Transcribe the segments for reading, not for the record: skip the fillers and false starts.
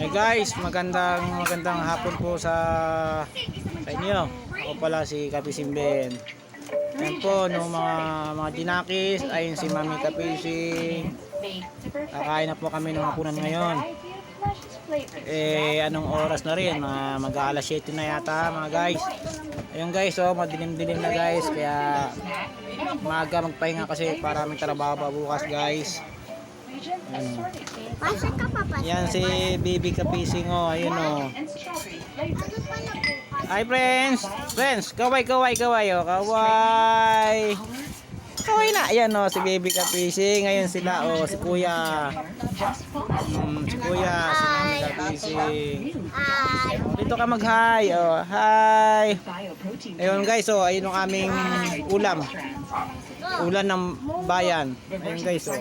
Hey guys, magandang hapon po sa inyo. Ako pala si Kapisimben. Yan po, no, mga dinakis, ayun si Mami Kapising. Kakain na po kami ng hapunan ngayon. Anong oras na rin? Mag-aalas 7 na yata mga guys. Ayun guys, oh, madilim-dilim na guys. Kaya maaga magpahinga kasi para may trabaho bukas guys. Yan si Baby Kapising, oh, ayun oh. Hi friends, kaway oh, kaway na, ayan oh, si Baby Kapising, ayun sila oh, si Kuya, si Mami Kapising. Dito ka mag-hi, oh, hi. Ayun guys, oh, ayun ang aming ulam ng bayan. Ayun guys, oh.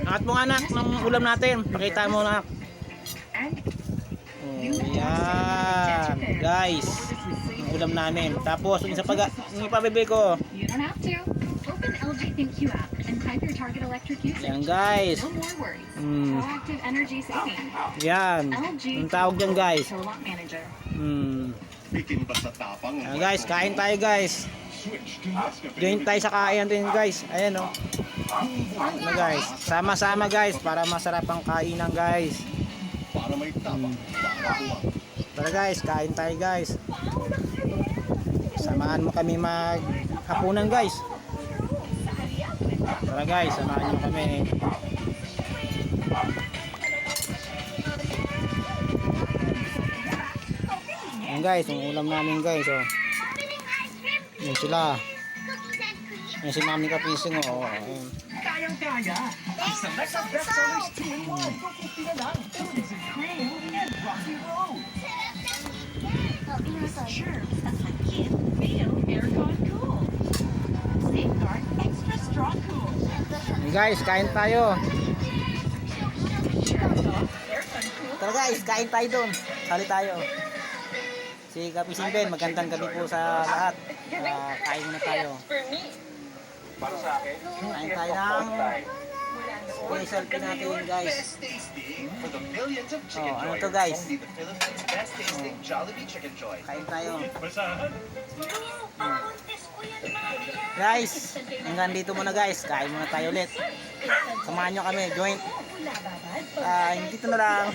Angat mo anak ng ulam natin, pakita mo anak. Yan guys, yung ulam namin. Tapos yung isa pa, yung ipabibig ko. Yan guys. Yan, yung tawag dyan guys. Guys, kain tayo guys. Join tayo sa kain din guys. Ayan o. Guys, sama-sama guys para masarap ang kainan guys. Tara guys, kain tayo guys. Samahan mo kami maghapunan guys. Tara guys, samahan mo kami. Ayan guys, yung ulam namin guys, oh. Yan sila. Yan si Mami Kapising, oh. Kayang-kaya. Isang sa bestsellers 2-in-1. Kukupi na lang. Easy cream and rocky road. Germs at Hakim Feel Aircon Cool. Safeguard Extra Strong Cool. Hey guys, kain tayo. Tara guys, kain tayo doon. Sali tayo. Si Kapising Ben, magandang gabi po sa lahat. Kain muna tayo. Para sa akin, Kain tayo ng specialty natin guys. Oh, ano to guys? Kain tayo. Guys, hanggang dito muna guys. Kain muna tayo ulit. Samahan nyo kami, join. Dito na lang.